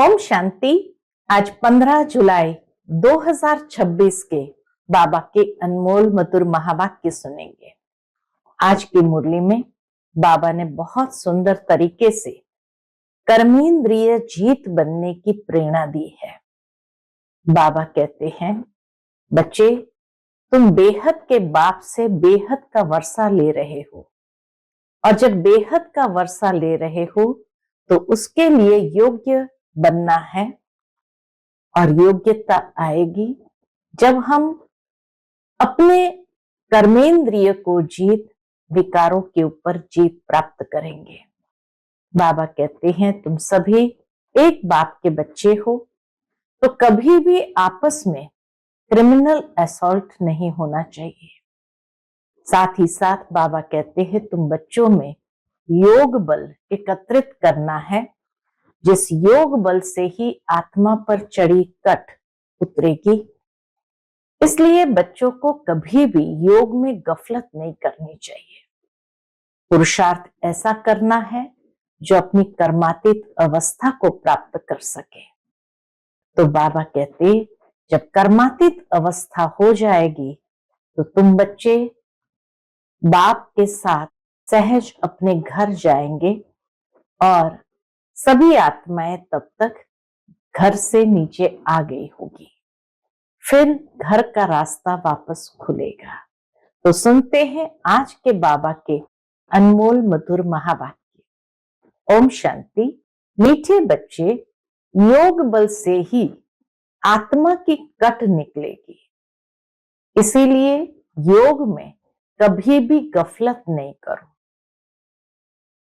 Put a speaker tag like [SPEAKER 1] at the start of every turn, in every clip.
[SPEAKER 1] ओम शांति। आज 15 जुलाई 2026 के बाबा के अनमोल मधुर महावाक्य सुनेंगे। आज की मुरली में बाबा ने बहुत सुंदर तरीके से कर्मेंद्रिय जीत बनने की प्रेरणा दी है। बाबा कहते हैं, बच्चे तुम बेहद के बाप से बेहद का वर्षा ले रहे हो, और जब बेहद का वर्षा ले रहे हो तो उसके लिए योग्य बनना है। और योग्यता आएगी जब हम अपने कर्मेंद्रिय को जीत, विकारों के ऊपर जीत प्राप्त करेंगे। बाबा कहते हैं, तुम सभी एक बाप के बच्चे हो, तो कभी भी आपस में क्रिमिनल असॉल्ट नहीं होना चाहिए। साथ ही साथ बाबा कहते हैं, तुम बच्चों में योग बल एकत्रित करना है, जिस योग बल से ही आत्मा पर चढ़ी कट उतरेगी। इसलिए बच्चों को कभी भी योग में गफलत नहीं करनी चाहिए। पुरुषार्थ ऐसा करना है जो अपनी कर्मातीत अवस्था को प्राप्त कर सके। तो बाबा कहते, जब कर्मातीत अवस्था हो जाएगी तो तुम बच्चे बाप के साथ सहज अपने घर जाएंगे, और सभी आत्माएं तब तक घर से नीचे आ गई होगी। फिर घर का रास्ता वापस खुलेगा। तो सुनते हैं आज के बाबा के अनमोल मधुर महावाक्य। ओम शांति। मीठे बच्चे, योग बल से ही आत्मा की कट निकलेगी, इसीलिए योग में कभी भी गफलत नहीं करो।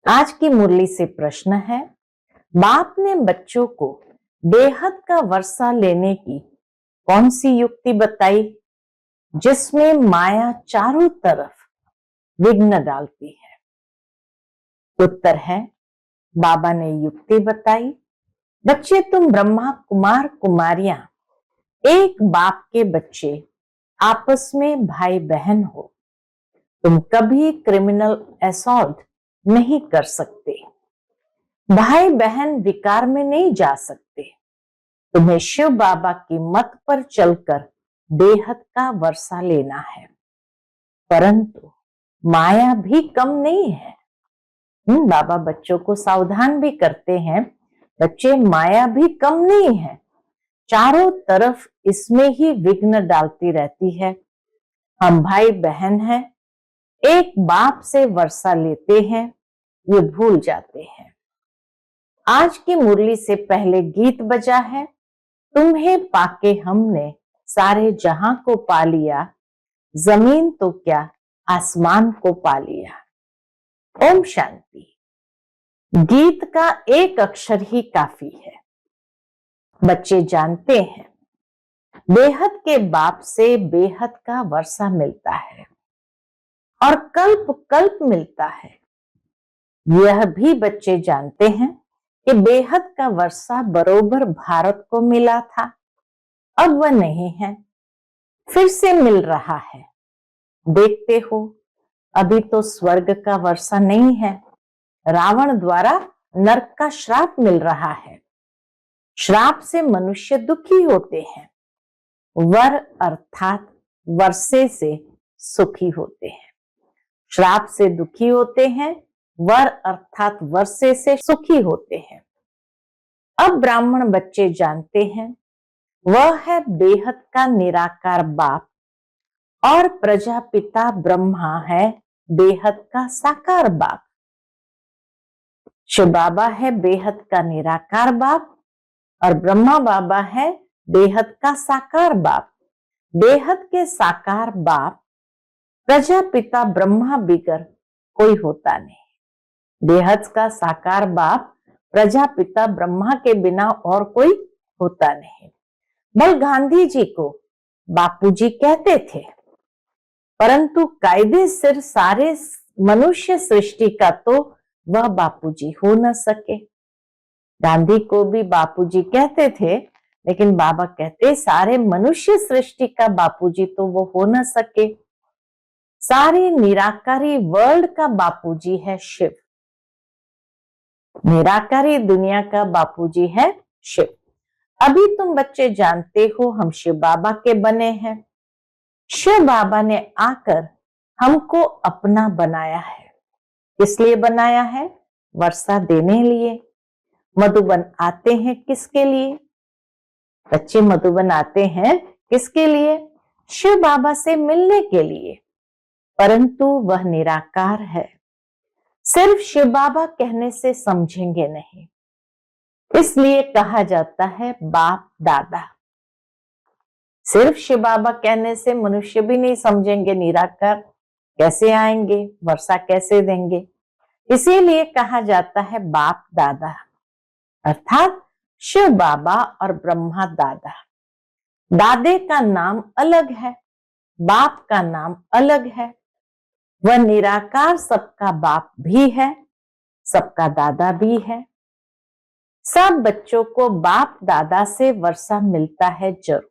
[SPEAKER 1] आज की मुरली से प्रश्न है, बाप ने बच्चों को बेहद का वर्षा लेने की कौन सी युक्ति बताई जिसमें माया चारों तरफ विघ्न डालती है? उत्तर है, बाबा ने युक्ति बताई, बच्चे तुम ब्रह्मा कुमार कुमारियां एक बाप के बच्चे, आपस में भाई बहन हो। तुम कभी क्रिमिनल असॉल्ट नहीं कर सकते। भाई बहन विकार में नहीं जा सकते। तुम्हें शिव बाबा की मत पर चलकर बेहद का वर्षा लेना है, परंतु माया भी कम नहीं है। बाबा बच्चों को सावधान भी करते हैं, बच्चे माया भी कम नहीं है, चारों तरफ इसमें ही विघ्न डालती रहती है। हम भाई बहन हैं, एक बाप से वर्षा लेते हैं, ये भूल जाते हैं। आज की मुरली से पहले गीत बजा है, तुम्हें पाके हमने सारे जहां को पा लिया, जमीन तो क्या आसमान को पा लिया। ओम शांति। गीत का एक अक्षर ही काफी है। बच्चे जानते हैं, बेहद के बाप से बेहद का वर्षा मिलता है और कल्प कल्प मिलता है। यह भी बच्चे जानते हैं कि बेहद का वर्षा बरोबर भारत को मिला था, अब वह नहीं है, फिर से मिल रहा है। देखते हो, अभी तो स्वर्ग का वर्षा नहीं है, रावण द्वारा नरक का श्राप मिल रहा है। श्राप से मनुष्य दुखी होते हैं, वर अर्थात वर्षे से सुखी होते हैं। श्राप से दुखी होते हैं, वर अर्थात वर्षे से सुखी होते हैं। अब ब्राह्मण बच्चे जानते हैं, वह है बेहद का निराकार बाप, और प्रजापिता ब्रह्मा है बेहद का साकार बाप। शिव बाबा है बेहद का निराकार बाप, और ब्रह्मा बाबा है बेहद का साकार बाप। बेहद के साकार बाप प्रजापिता ब्रह्मा बिगर कोई होता नहीं। बेहद का साकार बाप प्रजापिता ब्रह्मा के बिना और कोई होता नहीं। बल गांधी जी को बापूजी कहते थे, परंतु कायदे सिर सारे मनुष्य सृष्टि का तो वह बापूजी हो न सके। गांधी को भी बापूजी कहते थे, लेकिन बाबा कहते सारे मनुष्य सृष्टि का बापूजी तो वो हो न सके। सारी निराकारी वर्ल्ड का बापूजी है शिव। निराकारी दुनिया का बापूजी है शिव। अभी तुम बच्चे जानते हो हम शिव बाबा के बने हैं। शिव बाबा ने आकर हमको अपना बनाया है। किस लिए बनाया है? वर्षा देने लिए। मधुबन आते हैं किसके लिए? बच्चे मधुबन आते हैं किसके लिए? शिव बाबा से मिलने के लिए। परंतु वह निराकार है। सिर्फ शिव बाबा कहने से समझेंगे नहीं, इसलिए कहा जाता है बाप दादा। सिर्फ शिव बाबा कहने से मनुष्य भी नहीं समझेंगे निराकार कैसे आएंगे, वर्षा कैसे देंगे, इसीलिए कहा जाता है बाप दादा, अर्थात शिव बाबा और ब्रह्मा दादा। दादे का नाम अलग है, बाप का नाम अलग है। वह निराकार सबका बाप भी है, सबका दादा भी है। सब बच्चों को बाप दादा से वर्षा मिलता है जरूर।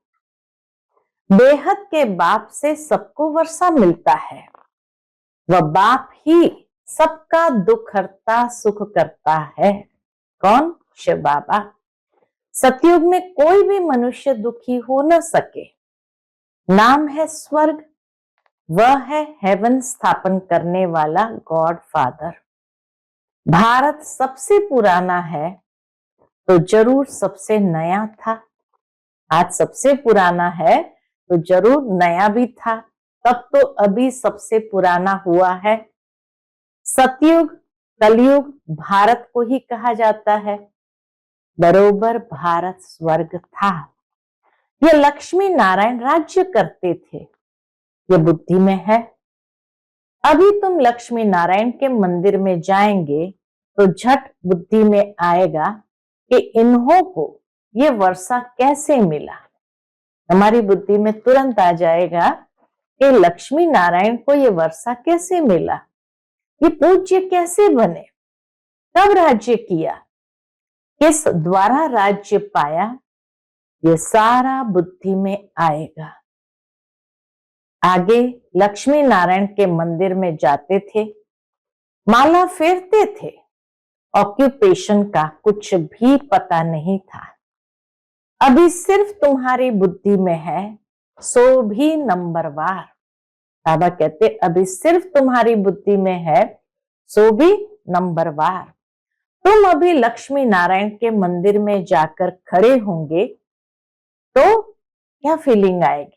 [SPEAKER 1] बेहद के बाप से सबको वर्षा मिलता है। वह बाप ही सबका दुख हरता सुख करता है। कौन? शिव बाबा। सतयुग में कोई भी मनुष्य दुखी हो न सके। नाम है स्वर्ग। वह है हेवन स्थापन करने वाला गॉड फादर। भारत सबसे पुराना है तो जरूर सबसे नया था। आज सबसे पुराना है तो जरूर नया भी था, तब तो अभी सबसे पुराना हुआ है। सतयुग कलयुग भारत को ही कहा जाता है। बरोबर भारत स्वर्ग था। ये लक्ष्मी नारायण राज्य करते थे। ये बुद्धि में है। अभी तुम लक्ष्मी नारायण के मंदिर में जाएंगे तो झट बुद्धि में आएगा कि इन्हों को ये वर्षा कैसे मिला। हमारी बुद्धि में तुरंत आ जाएगा कि लक्ष्मी नारायण को ये वर्षा कैसे मिला, ये पूज्य कैसे बने, कब राज्य किया, किस द्वारा राज्य पाया, ये सारा बुद्धि में आएगा। आगे लक्ष्मी नारायण के मंदिर में जाते थे, माला फेरते थे। ऑक्यूपेशन का कुछ भी पता नहीं था। अभी सिर्फ तुम्हारी बुद्धि में है, सो भी नंबरवार। बाबा कहते अभी सिर्फ तुम्हारी बुद्धि में है, सो भी नंबरवार। तुम अभी लक्ष्मी नारायण के मंदिर में जाकर खड़े होंगे तो क्या फीलिंग आएगी?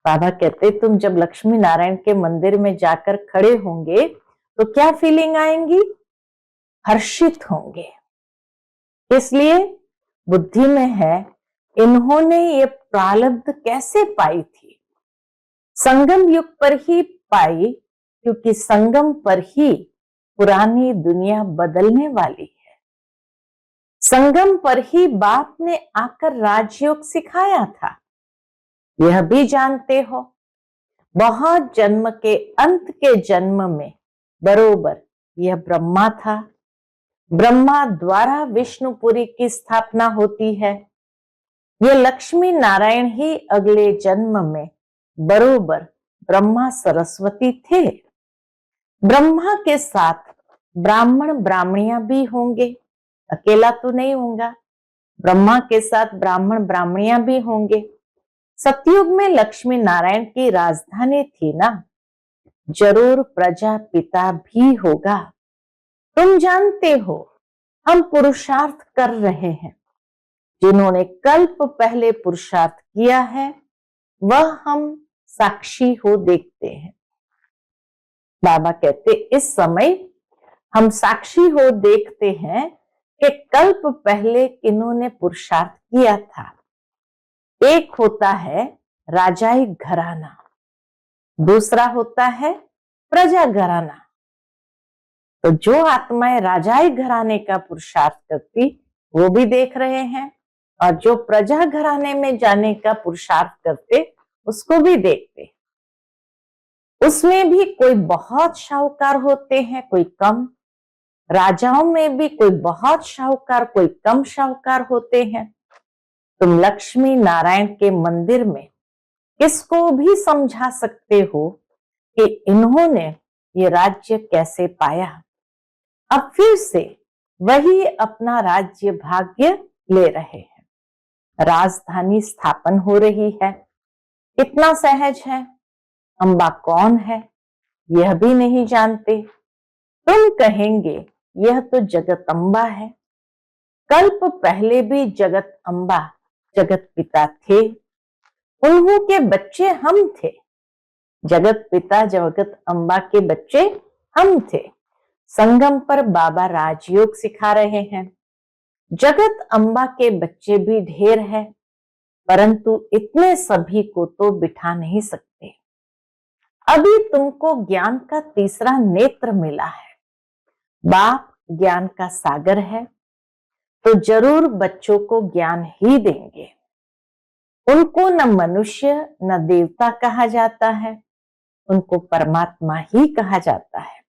[SPEAKER 1] बाबा कहते तुम जब लक्ष्मी नारायण के मंदिर में जाकर खड़े होंगे तो क्या फीलिंग आएंगी? हर्षित होंगे। इसलिए बुद्धि में है इन्होंने ये प्रारब्ध कैसे पाई थी। संगम युग पर ही पाई, क्योंकि संगम पर ही पुरानी दुनिया बदलने वाली है। संगम पर ही बाप ने आकर राजयोग सिखाया था। यह भी जानते हो बहुत जन्म के अंत के जन्म में बरोबर यह ब्रह्मा था। ब्रह्मा द्वारा विष्णुपुरी की स्थापना होती है। ये लक्ष्मी नारायण ही अगले जन्म में बरोबर ब्रह्मा सरस्वती थे। ब्रह्मा के साथ ब्राह्मण ब्राह्मणियां भी होंगे, अकेला तो नहीं होगा। ब्रह्मा के साथ ब्राह्मण ब्राह्मणियां भी होंगे। सतयुग में लक्ष्मी नारायण की राजधानी थी ना, जरूर प्रजापिता भी होगा। तुम जानते हो हम पुरुषार्थ कर रहे हैं। जिन्होंने कल्प पहले पुरुषार्थ किया है वह हम साक्षी हो देखते हैं। बाबा कहते इस समय हम साक्षी हो देखते हैं कि कल्प पहले किन्होंने पुरुषार्थ किया था। एक होता है राजाई घराना, दूसरा होता है प्रजा घराना। तो जो आत्माएं राजाई घराने का पुरुषार्थ करती वो भी देख रहे हैं, और जो प्रजा घराने में जाने का पुरुषार्थ करते उसको भी देखते। उसमें भी कोई बहुत शाहूकार होते हैं, कोई कम। राजाओं में भी कोई बहुत शाहूकार, कोई कम शाहूकार होते हैं। तुम लक्ष्मी नारायण के मंदिर में किसको भी समझा सकते हो कि इन्होंने ये राज्य कैसे पाया। अब फिर से वही अपना राज्य भाग्य ले रहे हैं। राजधानी स्थापन हो रही है। कितना सहज है। अम्बा कौन है यह भी नहीं जानते। तुम कहेंगे यह तो जगत अम्बा है। कल्प पहले भी जगत अम्बा जगत पिता थे। उन्हीं के बच्चे हम थे। जगत पिता जगत अम्बा के बच्चे हम थे। संगम पर बाबा राजयोग सिखा रहे हैं। जगत अम्बा के बच्चे भी ढेर है, परंतु इतने सभी को तो बिठा नहीं सकते। अभी तुमको ज्ञान का तीसरा नेत्र मिला है। बाप ज्ञान का सागर है, तो जरूर बच्चों को ज्ञान ही देंगे। उनको न मनुष्य न देवता कहा जाता है, उनको परमात्मा ही कहा जाता है।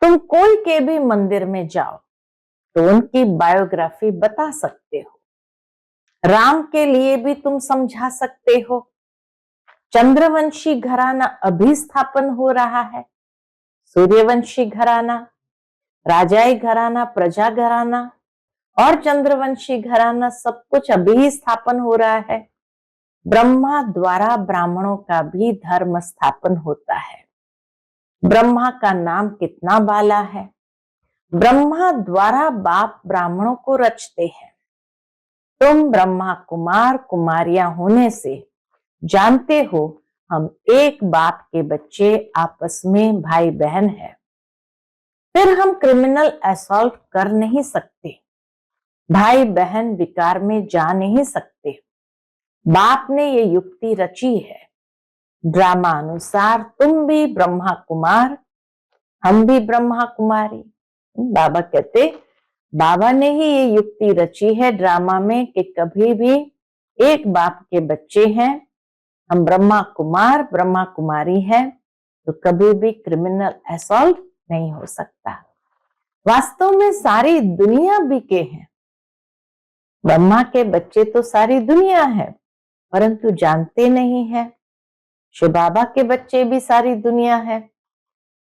[SPEAKER 1] तुम कोई के भी मंदिर में जाओ तो उनकी बायोग्राफी बता सकते हो। राम के लिए भी तुम समझा सकते हो। चंद्रवंशी घराना अभी स्थापन हो रहा है। सूर्यवंशी घराना, राजाई घराना, प्रजा घराना और चंद्रवंशी घराना सब कुछ अभी स्थापन हो रहा है। ब्रह्मा द्वारा ब्राह्मणों का भी धर्म स्थापन होता है। ब्रह्मा का नाम कितना बाला है। ब्रह्मा द्वारा बाप ब्राह्मणों को रचते हैं। तुम ब्रह्मा कुमार कुमारियां होने से जानते हो हम एक बाप के बच्चे आपस में भाई बहन हैं। फिर हम क्रिमिनल असॉल्ट कर नहीं सकते। भाई बहन विकार में जा नहीं सकते। बाप ने ये युक्ति रची है। ड्रामा अनुसार तुम भी ब्रह्मा कुमार, हम भी ब्रह्मा कुमारी। बाबा कहते बाबा ने ही ये युक्ति रची है ड्रामा में कि कभी भी एक बाप के बच्चे हैं, हम ब्रह्मा कुमार ब्रह्मा कुमारी हैं, तो कभी भी क्रिमिनल असॉल्ट नहीं हो सकता। वास्तव में सारी दुनिया बिके हैं। ब्रह्मा के बच्चे तो सारी दुनिया है, परंतु जानते नहीं है। शिव बाबा के बच्चे भी सारी दुनिया है।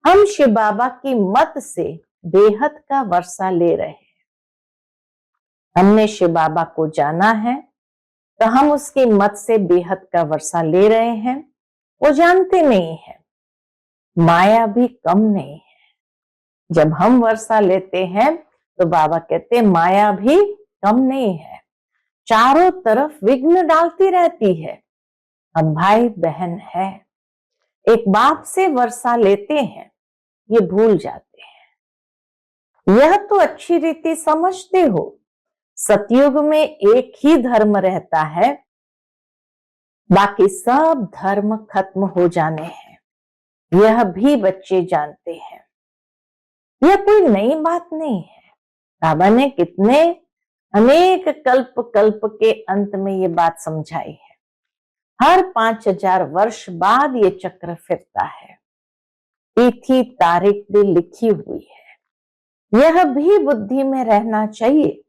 [SPEAKER 1] हम शिव बाबा की मत से बेहद का वर्षा ले रहे हैं। हमने शिव बाबा को जाना है, तो हम उसकी मत से बेहद का वर्षा ले रहे हैं। वो जानते नहीं है। माया भी कम नहीं है। जब हम वर्षा लेते हैं तो बाबा कहते माया भी कम नहीं है, चारों तरफ विघ्न डालती रहती है। हम भाई बहन है, एक बाप से वर्षा लेते हैं, ये भूल जाते हैं। यह तो अच्छी रीति समझते हो। सतयुग में एक ही धर्म रहता है, बाकी सब धर्म खत्म हो जाने हैं। यह भी बच्चे जानते हैं। यह कोई नई बात नहीं है। बाबा ने कितने अनेक कल्प कल्प के अंत में ये बात समझाई है। हर 5000 वर्ष बाद ये चक्र फिरता है। तिथि तारीख भी लिखी हुई है। यह भी बुद्धि में रहना चाहिए।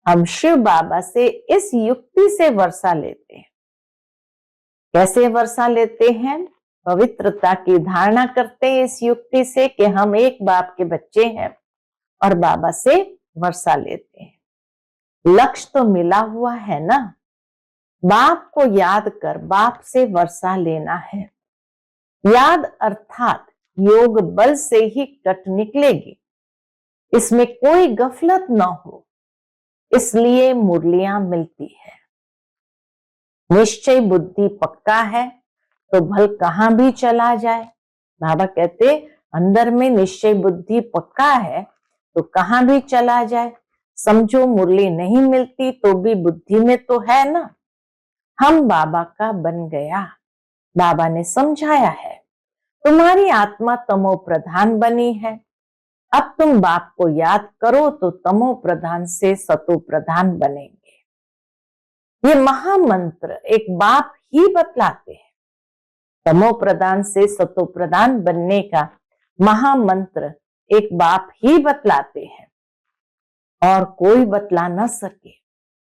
[SPEAKER 1] हम शिव बाबा से इस युक्ति से वर्षा लेते हैं। कैसे वर्षा लेते हैं? पवित्रता की धारणा करते हैं इस युक्ति से कि हम एक बाप के बच्चे हैं और बाबा से वर्षा लेते हैं। लक्ष्य तो मिला हुआ है ना। बाप को याद कर बाप से वर्षा लेना है। याद अर्थात योग बल से ही कट निकलेगी। इसमें कोई गफलत ना हो, इसलिए मुरलियां मिलती है। निश्चय बुद्धि पक्का है तो भल कहां भी चला जाए। बाबा कहते अंदर में निश्चय बुद्धि पक्का है तो कहां भी चला जाए। समझो मुरली नहीं मिलती तो भी बुद्धि में तो है ना। हम बाबा का बन गया। बाबा ने समझाया है तुम्हारी आत्मा तमो प्रधान बनी है। अब तुम बाप को याद करो तो तमो प्रधान से सतो प्रधान बनेंगे। ये महामंत्र एक बाप ही बतलाते हैं। तमो प्रधान से सतो प्रधान बनने का महामंत्र एक बाप ही बतलाते हैं और कोई बतला न सके।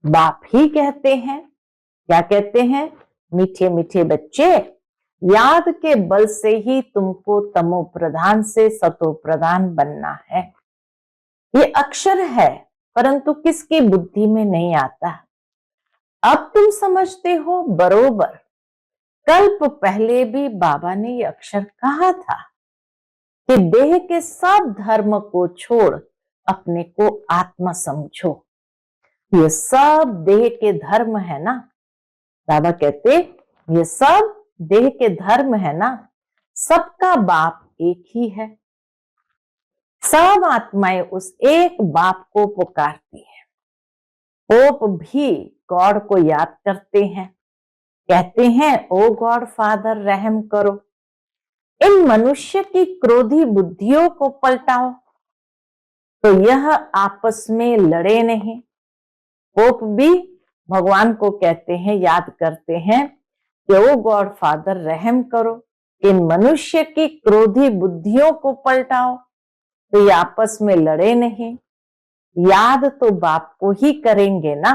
[SPEAKER 1] बाप ही कहते हैं। क्या कहते हैं? मीठे मीठे बच्चे, याद के बल से ही तुमको तमो प्रधान से सतो प्रधान बनना है। ये अक्षर है परंतु किसकी बुद्धि में नहीं आता। अब तुम समझते हो बरोबर, कल्प पहले भी बाबा ने ये अक्षर कहा था कि देह के सब धर्म को छोड़ अपने को आत्मा समझो। ये सब देह के धर्म है ना। बाबा कहते ये सब देह के धर्म है ना, सबका बाप एक ही है। सब आत्माएं उस एक बाप को पुकारती है। पोप भी गॉड को याद करते हैं, कहते हैं ओ गॉड फादर रहम करो, इन मनुष्य की क्रोधी बुद्धियों को पलटाओ। तो यह आपस में लड़े नहीं। पोप भी भगवान को कहते हैं, याद करते हैं कि ओ गॉड फादर रहम करो, इन मनुष्य की क्रोधी बुद्धियों को पलटाओ। तो ये आपस में लड़े नहीं, याद तो बाप को ही करेंगे ना,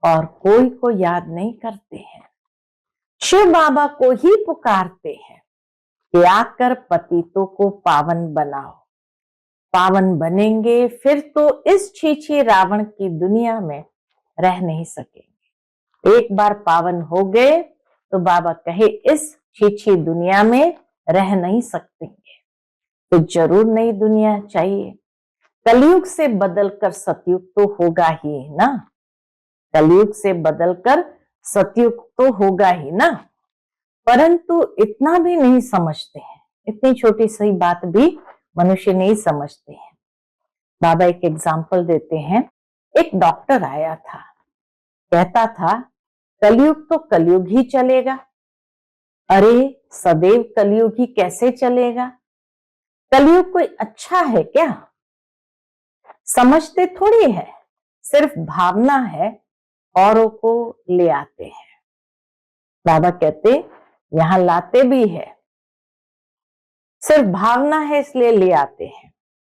[SPEAKER 1] और कोई को याद नहीं करते हैं। शिव बाबा को ही पुकारते हैं कि आकर पतितों को पावन बनाओ। पावन बनेंगे फिर तो इस छीछी रावण की दुनिया में रह नहीं सकेंगे। एक बार पावन हो गए तो बाबा कहे इस छीछी दुनिया में रह नहीं सकेंगे, तो जरूर नई दुनिया चाहिए। कलयुग से बदलकर सतयुग तो होगा ही ना, कलयुग से बदलकर सतयुग तो होगा ही ना। परंतु इतना भी नहीं समझते हैं, इतनी छोटी सी बात भी मनुष्य नहीं समझते हैं। बाबा एक एग्जाम्पल देते हैं। एक डॉक्टर आया था, कहता था कलयुग तो कलयुग ही चलेगा। अरे सदैव कलयुग ही कैसे चलेगा? कलयुग कोई अच्छा है क्या? समझते थोड़ी है, सिर्फ भावना है, औरों को ले आते हैं। बाबा कहते यहां लाते भी है, सिर्फ भावना है इसलिए ले आते हैं।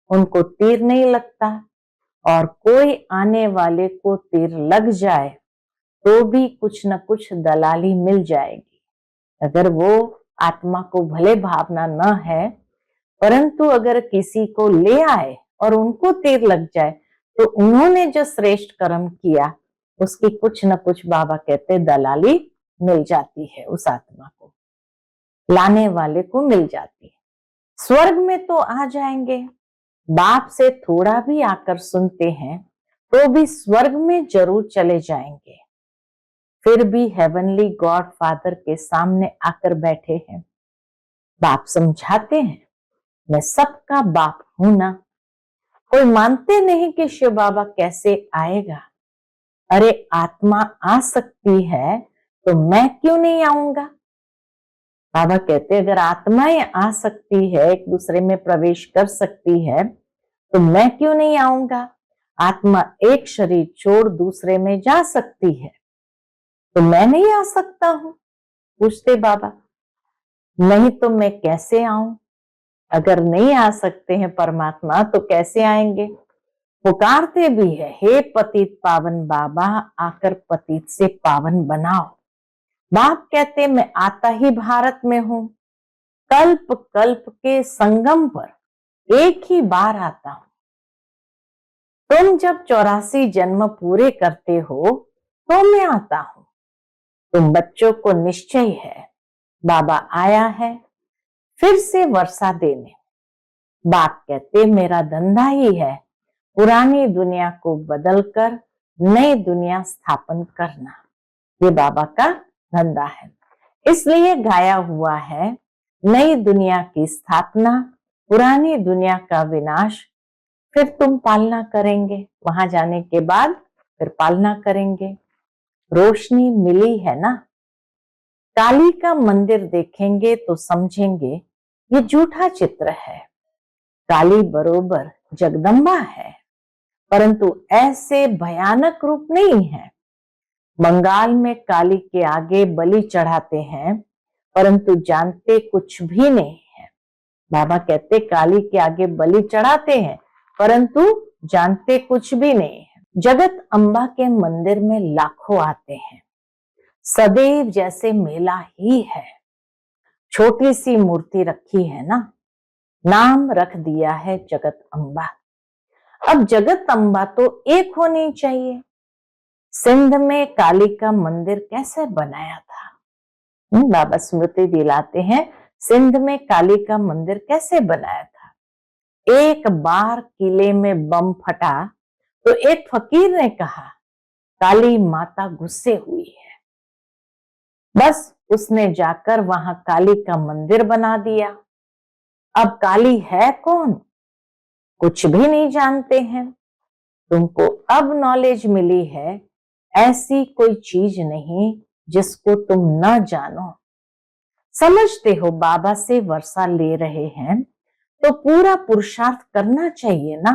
[SPEAKER 1] उनको तीर नहीं लगता, और कोई आने वाले को तीर लग जाए तो भी कुछ न कुछ दलाली मिल जाएगी। अगर वो आत्मा को भले भावना न है, परंतु अगर किसी को ले आए और उनको तीर लग जाए तो उन्होंने जो श्रेष्ठ कर्म किया उसकी कुछ न कुछ बाबा कहते दलाली मिल जाती है, उस आत्मा को लाने वाले को मिल जाती है। स्वर्ग में तो आ जाएंगे, बाप से थोड़ा भी आकर सुनते हैं तो भी स्वर्ग में जरूर चले जाएंगे। फिर भी हेवनली गॉड फादर के सामने आकर बैठे हैं। बाप समझाते हैं मैं सबका बाप हूं ना। कोई मानते नहीं कि शिव बाबा कैसे आएगा। अरे आत्मा आ सकती है तो मैं क्यों नहीं आऊंगा? बाबा कहते अगर आत्माएं आ सकती है, एक दूसरे में प्रवेश कर सकती है, तो मैं क्यों नहीं आऊंगा? आत्मा एक शरीर छोड़ दूसरे में जा सकती है, तो मैं नहीं आ सकता हूं? पूछते बाबा। नहीं तो मैं कैसे आऊं? अगर नहीं आ सकते हैं परमात्मा तो कैसे आएंगे? पुकारते भी है, हे पतित पावन बाबा आकर पतित से पावन बनाओ। बाप कहते मैं आता ही भारत में हूं, कल्प कल्प के संगम पर एक ही बार आता हूं। तुम जब 84 जन्म पूरे करते हो तो मैं आता हूं। तुम बच्चों को निश्चय है बाबा आया है फिर से वर्षा देने। बाप कहते मेरा धंधा ही है पुरानी दुनिया को बदलकर नई दुनिया स्थापन करना, ये बाबा का धंधा है। इसलिए गाया हुआ है नई दुनिया की स्थापना, पुरानी दुनिया का विनाश, फिर तुम पालना करेंगे। वहां जाने के बाद फिर पालना करेंगे। रोशनी मिली है ना। काली का मंदिर देखेंगे तो समझेंगे ये झूठा चित्र है। काली बरोबर जगदम्बा है, परंतु ऐसे भयानक रूप नहीं है। बंगाल में काली के आगे बलि चढ़ाते हैं, परंतु जानते कुछ भी नहीं है। बाबा कहते काली के आगे बलि चढ़ाते हैं, परंतु जानते कुछ भी नहीं है। जगत अम्बा के मंदिर में लाखों आते हैं, सदैव जैसे मेला ही है। छोटी सी मूर्ति रखी है ना, नाम रख दिया है जगत अम्बा। अब जगदम्बा तो एक होनी चाहिए। सिंध में काली का मंदिर कैसे बनाया था? बाबा स्मृति दिलाते हैं, सिंध में काली का मंदिर कैसे बनाया था। एक बार किले में बम फटा तो एक फकीर ने कहा, काली माता गुस्से हुई है। बस उसने जाकर वहां काली का मंदिर बना दिया। अब काली है कौन, कुछ भी नहीं जानते हैं। तुमको अब नॉलेज मिली है, ऐसी कोई चीज नहीं जिसको तुम न जानो। समझते हो बाबा से वर्षा ले रहे हैं तो पूरा पुरुषार्थ करना चाहिए ना।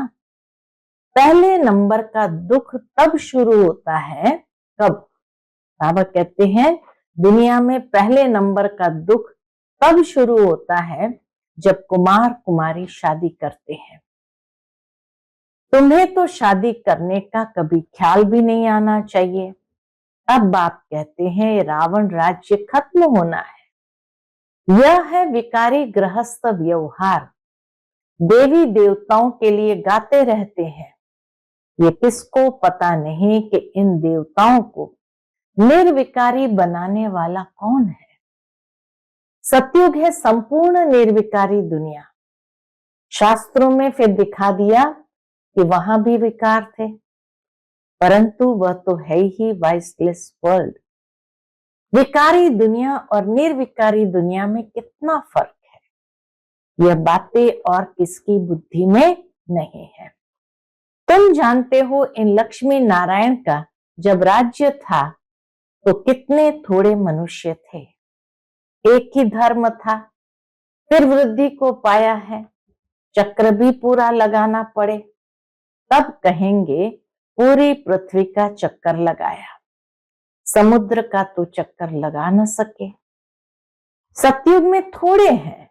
[SPEAKER 1] पहले नंबर का दुख तब शुरू होता है, कब? बाबा कहते हैं दुनिया में पहले नंबर का दुख तब शुरू होता है जब कुमार कुमारी शादी करते हैं। तुम्हें तो शादी करने का कभी ख्याल भी नहीं आना चाहिए। अब बाप कहते हैं रावण राज्य खत्म होना है। यह है विकारी गृहस्थ व्यवहार। देवी देवताओं के लिए गाते रहते हैं। ये किसको पता नहीं कि इन देवताओं को निर्विकारी बनाने वाला कौन है। सतयुग है संपूर्ण निर्विकारी दुनिया। शास्त्रों में फिर दिखा दिया कि वहां भी विकार थे, परंतु वह तो है ही वाइसलेस वर्ल्ड। विकारी दुनिया और निर्विकारी दुनिया में कितना फर्क है, यह बातें और किसकी बुद्धि में नहीं है। तुम जानते हो इन लक्ष्मी नारायण का जब राज्य था तो कितने थोड़े मनुष्य थे। एक ही धर्म था, फिर वृद्धि को पाया है। चक्र भी पूरा लगाना पड़े तब कहेंगे पूरी पृथ्वी का चक्कर लगाया। समुद्र का तो चक्कर लगा न सके। सतयुग में थोड़े हैं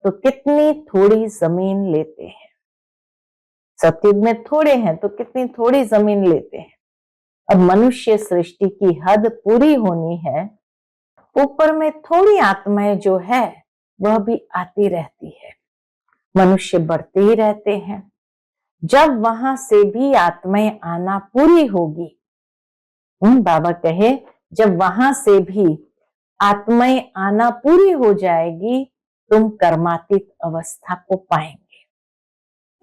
[SPEAKER 1] तो कितनी थोड़ी जमीन लेते हैं। सतयुग में थोड़े हैं तो कितनी थोड़ी जमीन लेते हैं। अब मनुष्य सृष्टि की हद पूरी होनी है, ऊपर में थोड़ी आत्माएं जो है वह भी आती रहती है। मनुष्य बढ़ते ही रहते हैं। जब वहां से भी आत्माएं आना पूरी होगी, बाबा कहे जब वहां से भी आत्माएं आना पूरी हो जाएगी, तुम कर्मातीत अवस्था को पाएंगे।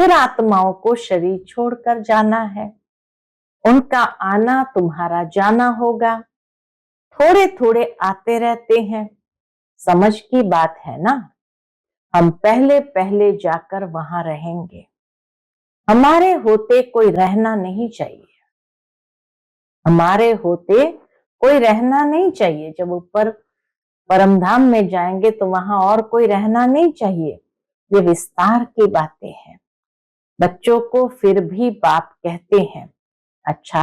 [SPEAKER 1] फिर आत्माओं को शरीर छोड़कर जाना है। उनका आना तुम्हारा जाना होगा। थोड़े थोड़े आते रहते हैं। समझ की बात है ना। हम पहले पहले जाकर वहां रहेंगे। हमारे होते कोई रहना नहीं चाहिए। हमारे होते कोई रहना नहीं चाहिए। जब ऊपर परमधाम में जाएंगे तो वहां और कोई रहना नहीं चाहिए। ये विस्तार की बातें हैं। बच्चों को फिर भी बाप कहते हैं, अच्छा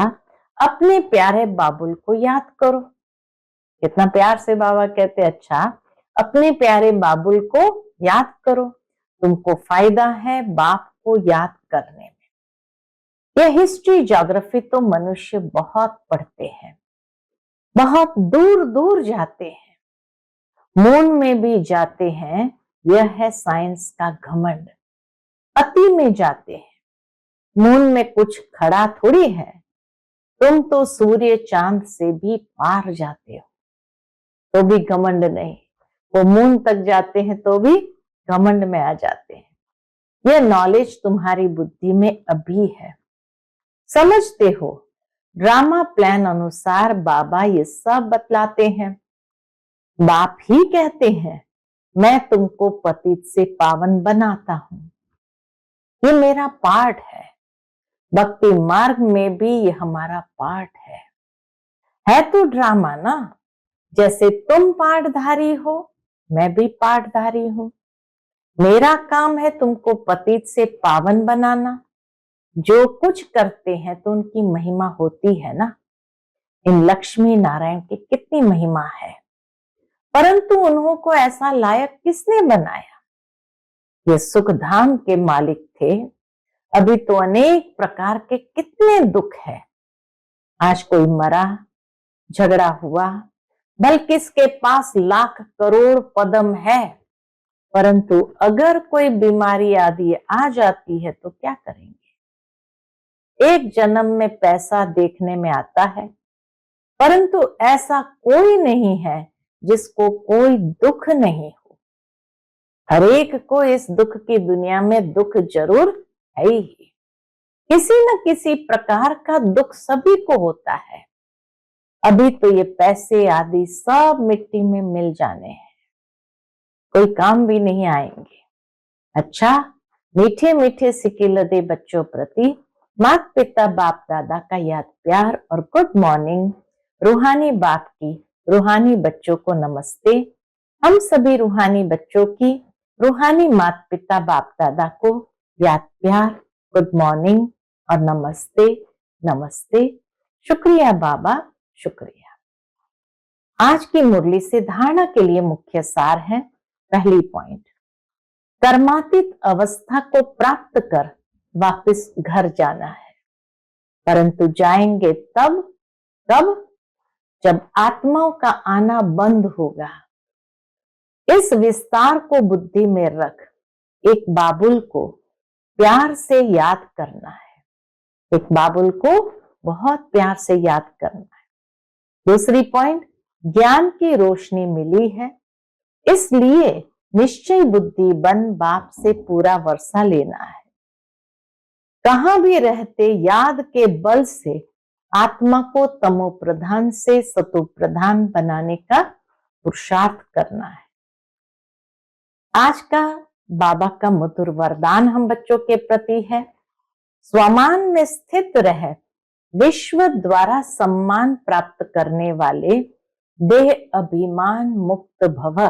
[SPEAKER 1] अपने प्यारे बाबुल को याद करो। कितना प्यार से बाबा कहते, अच्छा अपने प्यारे बाबुल को याद करो, तुमको फायदा है बाप को याद करने में। यह हिस्ट्री ज्योग्राफी तो मनुष्य बहुत पढ़ते हैं, बहुत दूर दूर जाते हैं, मून में भी जाते हैं। यह है साइंस का घमंड। अति में जाते हैं। मून में कुछ खड़ा थोड़ी है। तुम तो सूर्य चांद से भी पार जाते हो तो भी घमंड नहीं। वो मून तक जाते हैं तो भी घमंड में आ जाते हैं। यह नॉलेज तुम्हारी बुद्धि में अभी है। समझते हो ड्रामा प्लान अनुसार बाबा ये सब बतलाते हैं। बाप ही कहते हैं मैं तुमको पतित से पावन बनाता हूं। ये मेरा पार्ट है। भक्ति मार्ग में भी ये हमारा पार्ट है तो ड्रामा ना। जैसे तुम पाठधारी हो, मैं भी पाठधारी हूं। मेरा काम है तुमको पतित से पावन बनाना। जो कुछ करते हैं तो उनकी महिमा होती है ना। इन लक्ष्मी नारायण की कितनी महिमा है, परंतु उन्हों को ऐसा लायक किसने बनाया? ये सुखधाम के मालिक थे। अभी तो अनेक प्रकार के कितने दुख है। आज कोई मरा, झगड़ा हुआ, बल्कि इसके पास लाख करोड़ पदम है, परंतु अगर कोई बीमारी आदि आ जाती है तो क्या करेंगे? एक जन्म में पैसा देखने में आता है, परंतु ऐसा कोई नहीं है जिसको कोई दुख नहीं हो। हरेक को इस दुख की दुनिया में दुख जरूर है ही। किसी न किसी प्रकार का दुख सभी को होता है। अभी तो ये पैसे आदि सब मिट्टी में मिल जाने हैं, कोई काम भी नहीं आएंगे। अच्छा, मीठे मीठे सिकिलदे बच्चों प्रति माता पिता बाप दादा का याद प्यार और गुड मॉर्निंग। रूहानी बाप की रूहानी बच्चों को नमस्ते। हम सभी रूहानी बच्चों की रूहानी माता पिता बाप दादा को याद प्यार, गुड मॉर्निंग और नमस्ते नमस्ते। शुक्रिया बाबा, शुक्रिया। आज की मुरली से धारणा के लिए मुख्य सार है। पहली पॉइंट, कर्मातीत अवस्था को प्राप्त कर वापस घर जाना है, परंतु जाएंगे तब जब आत्माओं का आना बंद होगा। इस विस्तार को बुद्धि में रख एक बाबुल को प्यार से याद करना है। एक बाबुल को बहुत प्यार से याद करना है। दूसरी पॉइंट, ज्ञान की रोशनी मिली है, इसलिए निश्चय बुद्धि बन बाप से पूरा वर्षा लेना है। कहां भी रहते याद के बल से आत्मा को तमो प्रधान से सतो प्रधान बनाने का पुरुषार्थ करना है। आज का बाबा का मधुर वरदान हम बच्चों के प्रति है। स्वमान में स्थित रह विश्व द्वारा सम्मान प्राप्त करने वाले देह अभिमान मुक्त भव।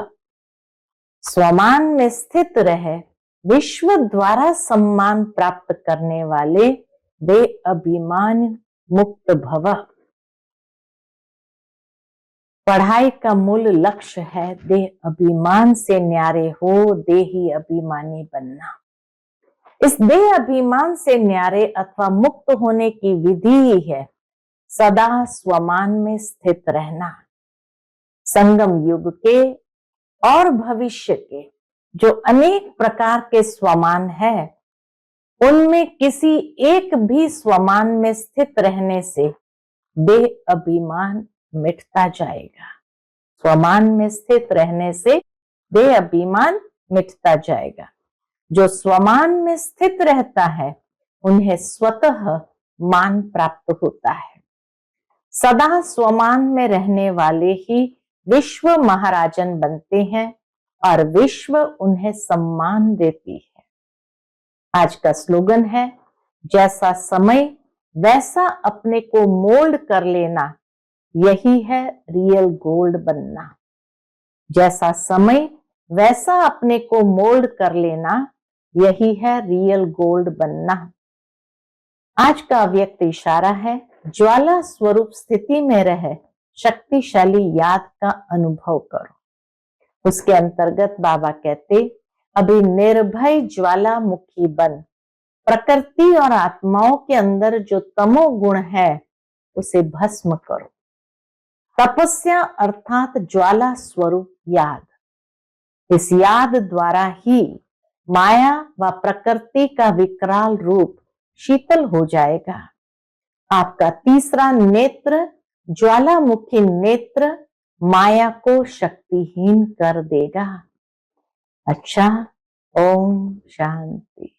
[SPEAKER 1] स्वमान में स्थित रह विश्व द्वारा सम्मान प्राप्त करने वाले देह अभिमान मुक्त भव। पढ़ाई का मूल लक्ष्य है देह अभिमान से न्यारे हो, देही अभिमानी बनना। इस देह अभिमान से न्यारे अथवा मुक्त होने की विधि ही है सदा स्वमान में स्थित रहना। संगम युग के और भविष्य के जो अनेक प्रकार के स्वमान है, उनमें किसी एक भी स्वमान में स्थित रहने से देह अभिमान मिटता जाएगा। स्वमान में स्थित रहने से देह अभिमान मिटता जाएगा। जो स्वमान में स्थित रहता है उन्हें स्वतः मान प्राप्त होता है। सदा स्वमान में रहने वाले ही विश्व महाराजन बनते हैं और विश्व उन्हें सम्मान देती है। आज का स्लोगन है, जैसा समय वैसा अपने को मोल्ड कर लेना, यही है रियल गोल्ड बनना। जैसा समय वैसा अपने को मोल्ड कर लेना, यही है रियल गोल्ड बनना। आज का अव्यक्त इशारा है, ज्वाला स्वरूप स्थिति में रह शक्तिशाली याद का अनुभव करो। उसके अंतर्गत बाबा कहते, अभी निर्भय ज्वालामुखी बन, प्रकृति और आत्माओं के अंदर जो तमो गुण है उसे भस्म करो। तपस्या अर्थात ज्वाला स्वरूप याद, इस याद द्वारा ही माया व प्रकृति का विकराल रूप शीतल हो जाएगा। आपका तीसरा नेत्र ज्वालामुखी नेत्र माया को शक्तिहीन कर देगा। अच्छा, ओम शांति।